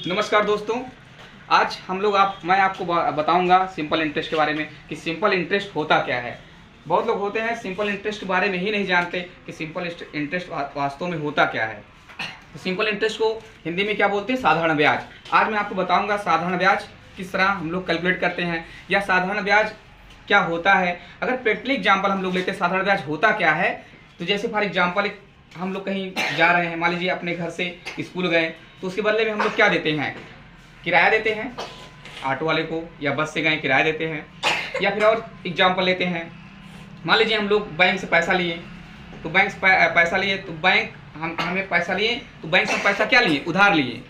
नमस्कार दोस्तों। आज हम लोग मैं आपको बताऊंगा सिंपल इंटरेस्ट के बारे में कि सिंपल इंटरेस्ट होता क्या है। बहुत लोग होते हैं सिंपल इंटरेस्ट के बारे में ही नहीं जानते कि सिंपल इंटरेस्ट वास्तव में होता क्या है। तो सिंपल इंटरेस्ट को हिंदी में क्या बोलते हैं? साधारण ब्याज। आज मैं आपको बताऊंगा साधारण ब्याज किस तरह हम लोग कैलकुलेट करते हैं या साधारण ब्याज क्या होता है। अगर प्रैक्टिकल एग्जाम्पल हम लोग लेते हैं साधारण ब्याज होता क्या है, तो जैसे फॉर एग्जाम्पल हम लोग कहीं जा रहे हैं, मान लीजिए अपने घर से स्कूल गए, तो उसके बदले में हम लोग क्या देते हैं? किराया देते हैं ऑटो वाले को, या बस से गए किराया देते हैं। या फिर और एग्जाम्पल लेते हैं, मान लीजिए हम लोग बैंक से पैसा लिए, तो बैंक से पैसा लिए तो बैंक हमें पैसा लिए, तो बैंक से हम पैसा क्या लिए? उधार लिए।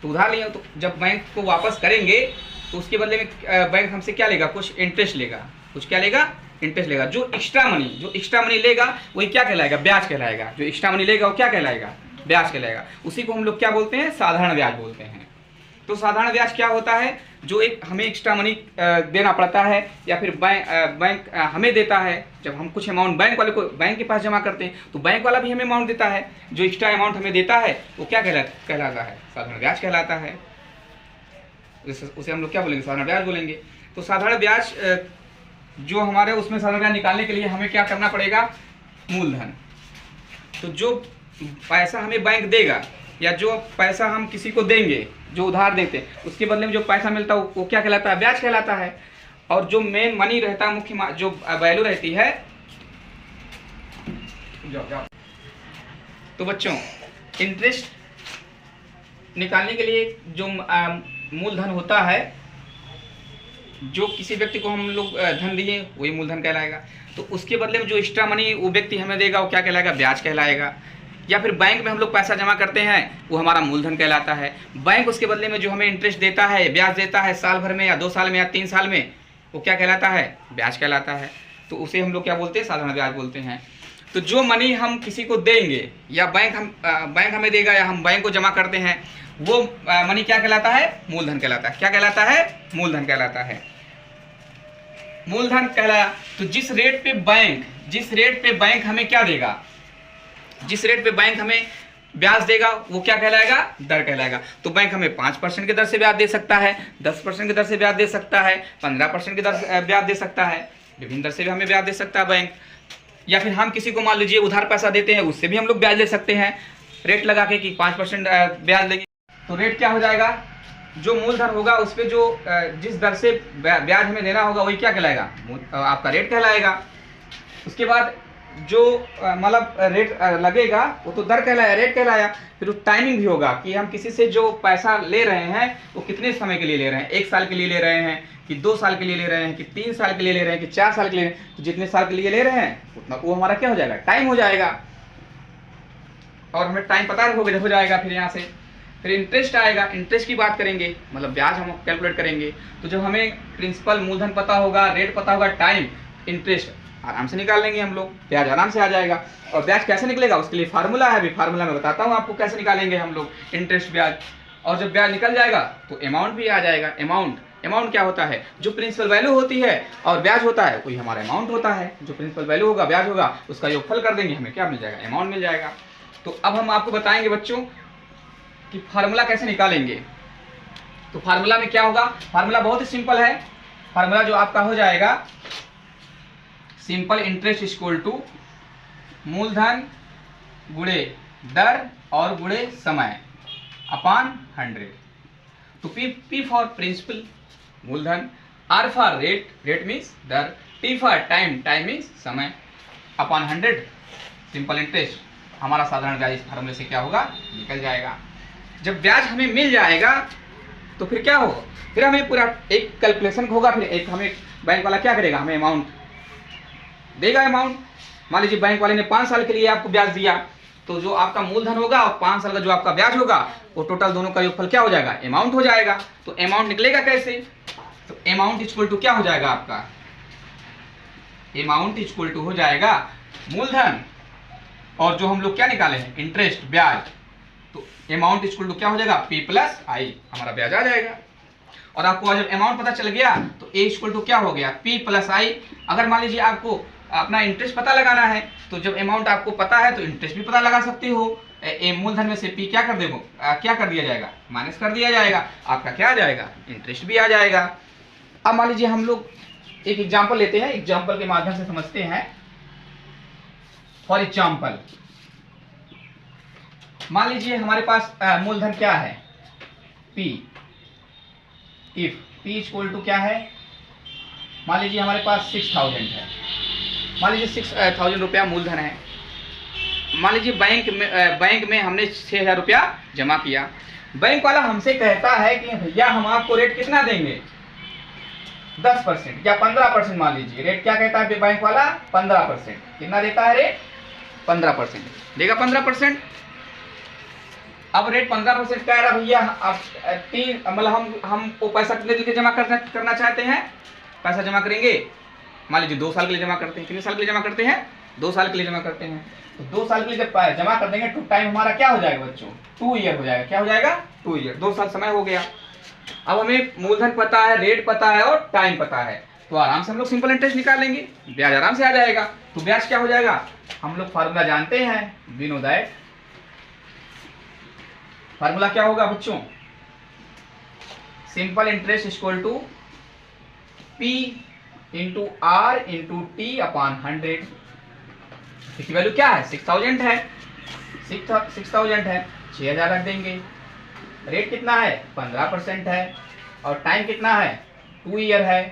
तो उधार लिए तो जब बैंक को वापस करेंगे तो उसके बदले में बैंक हमसे क्या लेगा? कुछ इंटरेस्ट लेगा। कुछ क्या लेगा? इंटरेस्ट लेगा। जो एक्स्ट्रा मनी लेगा वही क्या कहलाएगा? ब्याज कहलाएगा। जो एक्स्ट्रा मनी लेगा वो क्या कहलाएगा? ब्याज कहलाएगा। उसी को हम लोग क्या बोलते हैं? साधारण ब्याज बोलते हैं। तो साधारण ब्याज क्या होता है? जो एक हमें एक्स्ट्रा मनी देना पड़ता है या फिर बैंक हमें देता है। जब हम कुछ अमाउंट बैंक के पास जमा करते हैं तो बैंक वाला भी हमें अमाउंट देता है। जो एक्स्ट्रा अमाउंट हमें देता है वो क्या कहलाता है? साधारण ब्याज कहलाता है। उसे हम लोग क्या बोलेंगे? साधारण ब्याज बोलेंगे। तो साधारण ब्याज जो हमारे उसमें साधारण ब्याज निकालने के लिए हमें क्या करना पड़ेगा? मूलधन। तो जो पैसा हमें बैंक देगा या जो पैसा हम किसी को देंगे, जो उधार देते, उसके बदले में जो पैसा मिलता है वो क्या कहलाता है? ब्याज कहलाता है। और जो मेन मनी रहता है, मुख्य जो वैल्यू रहती है, तो बच्चों इंटरेस्ट निकालने के लिए जो मूलधन होता है, जो किसी व्यक्ति को हम लोग धन दिए वही मूलधन कहलाएगा। तो उसके बदले में जो एक्स्ट्रा मनी वो व्यक्ति हमें देगा वो क्या कहलाएगा? ब्याज कहलाएगा। या फिर बैंक में हम लोग पैसा जमा करते हैं वो हमारा मूलधन कहलाता है। बैंक उसके बदले में जो हमें इंटरेस्ट देता है, ब्याज देता है, साल भर में या 2 साल में या 3 साल में, वो क्या कहलाता है? ब्याज कहलाता है। तो उसे हम लोग क्या बोलते हैं? साधारण ब्याज बोलते हैं। तो जो मनी हम किसी को देंगे या बैंक हमें देगा या हम बैंक को जमा करते हैं, वो मनी क्या कहलाता है? मूलधन कहलाता है। क्या कहलाता है? मूलधन कहलाता है। मूलधन कहलाया तो जिस रेट पे बैंक हमें क्या देगा, जिस रेट पे बैंक हमें ब्याज देगा वो क्या कहलाएगा? दर कहलाएगा। तो बैंक हमें 5% की दर से ब्याज दे सकता है, 10% की दर से ब्याज दे सकता है, 15% की दर से ब्याज दे सकता है, विभिन्न दर से भी हमें ब्याज दे सकता है बैंक। या फिर हम किसी को मान लीजिए उधार पैसा देते हैं, उससे भी हम लोग ब्याज ले सकते हैं रेट लगा के कि 5% ब्याज लेगी। तो रेट क्या हो जाएगा? जो मूलधन होगा उस पर जो जिस दर से ब्याज हमें देना होगा वही क्या कहलाएगा? आपका रेट कहलाएगा। उसके बाद जो मतलब रेट लगेगा वो तो दर कहलाया, रेट कहलाया। फिर टाइमिंग भी होगा कि हम किसी से जो पैसा ले रहे हैं वो कितने समय के लिए ले रहे हैं, 1 साल के लिए ले रहे हैं कि 2 साल के लिए ले रहे हैं कि 3 साल के लिए ले रहे हैं कि 4 साल के लिए। तो जितने साल के लिए ले रहे हैं उतना वो हमारा क्या हो जाएगा? टाइम हो जाएगा। और हमें टाइम पता हो जाएगा। फिर यहाँ से फिर इंटरेस्ट आएगा। इंटरेस्ट की बात करेंगे, मतलब ब्याज हम कैलकुलेट करेंगे। तो जब हमें प्रिंसिपल मूलधन पता होगा, रेट पता होगा, टाइम, इंटरेस्ट आराम से निकाल लेंगे हम लोग। ब्याज आराम से आ जाएगा। और ब्याज कैसे निकलेगा उसके लिए फार्मूला है, अभी फार्मूला में बताता हूँ आपको कैसे निकालेंगे हम लोग इंटरेस्ट ब्याज। और जब ब्याज निकल जाएगा तो अमाउंट भी आ जाएगा। अमाउंट क्या होता है? जो प्रिंसिपल वैल्यू होती है और ब्याज होता है वही हमारा अमाउंट होता है। जो प्रिंसिपल वैल्यू होगा, ब्याज होगा, उसका योगफल कर देंगे, हमें क्या मिल जाएगा? अमाउंट मिल जाएगा। तो अब हम आपको बताएंगे बच्चों कि फार्मूला कैसे निकालेंगे। तो फार्मूला में क्या होगा? फार्मूला बहुत ही सिंपल है। फार्मूला जो आपका हो जाएगा, सिंपल इंटरेस्ट इक्वल टू मूलधन गुणे दर और गुणे समय अपॉन 100। तो P फॉर प्रिंसिपल मूलधन, R फॉर रेट मीन्स दर, T फॉर टाइम मीन्स समय अपॉन 100 सिंपल इंटरेस्ट। हमारा साधारण ब्याज इस फार्मूले से क्या होगा? निकल जाएगा। जब ब्याज हमें मिल जाएगा तो फिर क्या होगा? फिर हमें पूरा एक कैलकुलेशन होगा। फिर एक हमें बैंक वाला क्या करेगा? हमें अमाउंट देगा। अमाउंट मान लीजिए बैंक वाले ने 5 साल के लिए आपको ब्याज दिया, तो जो आपका मूलधन होगा और 5 साल का जो आपका ब्याज होगा वो टोटल दोनों का योगफल क्या हो जाएगा? अमाउंट हो जाएगा। तो अमाउंट निकलेगा कैसे? तो अमाउंट इक्वल टू क्या हो जाएगा आपका? अमाउंट इक्वल टू हो जाएगा मूलधन और जो हम लोग क्या निकाले हैं? इंटरेस्ट, ब्याज। तो अमाउंट इक्वल टू क्या हो जाएगा? P प्लस आई, हमारा ब्याज आ जाएगा। और आपको जब अमाउंट पता चल गया तो A इक्वल टू क्या हो गया? P प्लस आई। अगर मान लीजिए आपको अपना इंटरेस्ट पता लगाना है तो जब अमाउंट आपको पता है तो इंटरेस्ट भी पता लगा सकते हो। मूलधन में से पी क्या कर देगो, क्या कर दिया जाएगा, माइनस कर दिया जाएगा, आपका क्या आ जाएगा, इंटरेस्ट भी आ जाएगा। अब मान लीजिए हम लोग एक एग्जांपल लेते हैं, एग्जांपल के माध्यम से समझते हैं। फॉर एग्जांपल मान लीजिए हमारे पास मूलधन क्या है, P। If P equal to क्या है, मान लीजिए हमारे पास 6000 है, मान लीजिए 6000 रुपया मूलधन है। मान लीजिए बैंक में हमने 6000 रुपया जमा किया। बैंक वाला हमसे कहता है कि भैया हम आपको रेट कितना देंगे, 10% या 15%। मान लीजिए रेट क्या कहता है बैंक वाला, 15%। कितना देता है रेट, 15% देगा, 15%। अब रेट 15% कह रहा भैया, अब मतलब हमको पैसा कितने दिन के जमा करना चाहते हैं, पैसा जमा करेंगे मान लीजिए 2 साल के लिए जमा करते हैं। कितने साल के लिए जमा करते हैं, 2 साल के लिए जमा करते हैं। तो 2 साल के लिए जब जमा कर देंगे तो टाइम हमारा क्या हो जाएगा बच्चों, 2 ईयर हो जाएगा। क्या हो जाएगा, 2 ईयर, 2 साल समय हो गया। अब हमें मूलधन पता है, रेट पता है और टाइम पता है, तो आराम से हम लोग सिंपल इंटरेस्ट निकाल लेंगे, ब्याज आराम से आ जाएगा। तो ब्याज क्या हो जाएगा, हम लोग फार्मूला जानते हैं, वी नो दैट। फार्मूला क्या होगा बच्चों, simple interest equal to P into R into T upon 100। इसकी वैल्यू क्या है, 6000 है, 6000 है, 6000 रख देंगे। रेट कितना है, 15% है, और टाइम कितना है, 2 ईयर है,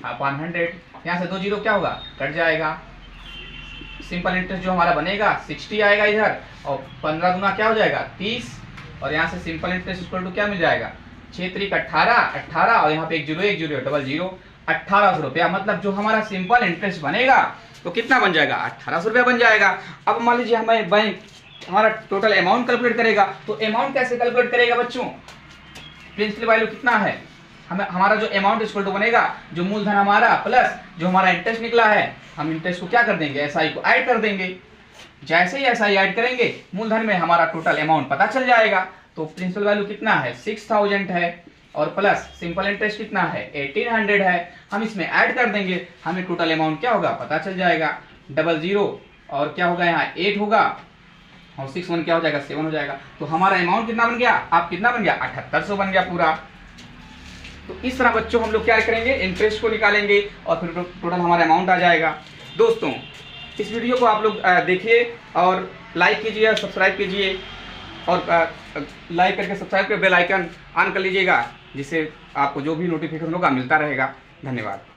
अपॉन 100। यहाँ से 2 जीरो क्या होगा, कट जाएगा। सिंपल इंटरेस्ट जो हमारा बनेगा 60 आएगा इधर, और 15 गुना क्या हो जाएगा, 30। और यहाँ से सिंपल इंटरेस्ट इक्वल टू क्या मिल जाएगा, 6 3 18, और यहाँ पे 1 0 1 0 डबल 0, 1800 रुपया। मतलब जो हमारा सिंपल इंटरेस्ट बनेगा तो कितना बन जाएगा, 1800 रुपया बन जाएगा। अब मान लीजिए हमें बैंक हमारा टोटल अमाउंट कैलकुलेट करेगा, तो अमाउंट कैसे कैलकुलेट करेगा बच्चों, प्रिंसिपल वैल्यू कितना है, हमारा जो अमाउंट इक्वल टू बनेगा, जो मूलधन हमारा प्लस जो हमारा इंटरेस्ट निकला है, हम इंटरेस्ट को क्या कर देंगे, एसआई को ऐड कर देंगे। जैसे ही एसआई ऐड करेंगे मूलधन में हमारा टोटल अमाउंट पता चल जाएगा। तो प्रिंसिपल वैल्यू कितना है, 6000 है, और प्लस सिंपल इंटरेस्ट कितना है, 1800 है। हम इसमें ऐड कर देंगे, हमें टोटल अमाउंट क्या होगा पता चल जाएगा, डबल 0 और क्या होगा यहाँ 8 होगा, और 6 1 क्या हो जाएगा, 7 हो जाएगा। तो हमारा अमाउंट कितना बन गया, आप कितना बन गया, 7800 बन गया पूरा। तो इस तरह बच्चों हम लोग क्या करेंगे, इंटरेस्ट को निकालेंगे और फिर टोटल हमारा अमाउंट आ जाएगा। दोस्तों इस वीडियो को आप लोग देखिए और लाइक कीजिए और सब्सक्राइब कीजिए, और लाइक करके सब्सक्राइब कर बेल आइकन ऑन कर लीजिएगा, जिससे आपको जो भी नोटिफिकेशन होगा मिलता रहेगा। धन्यवाद।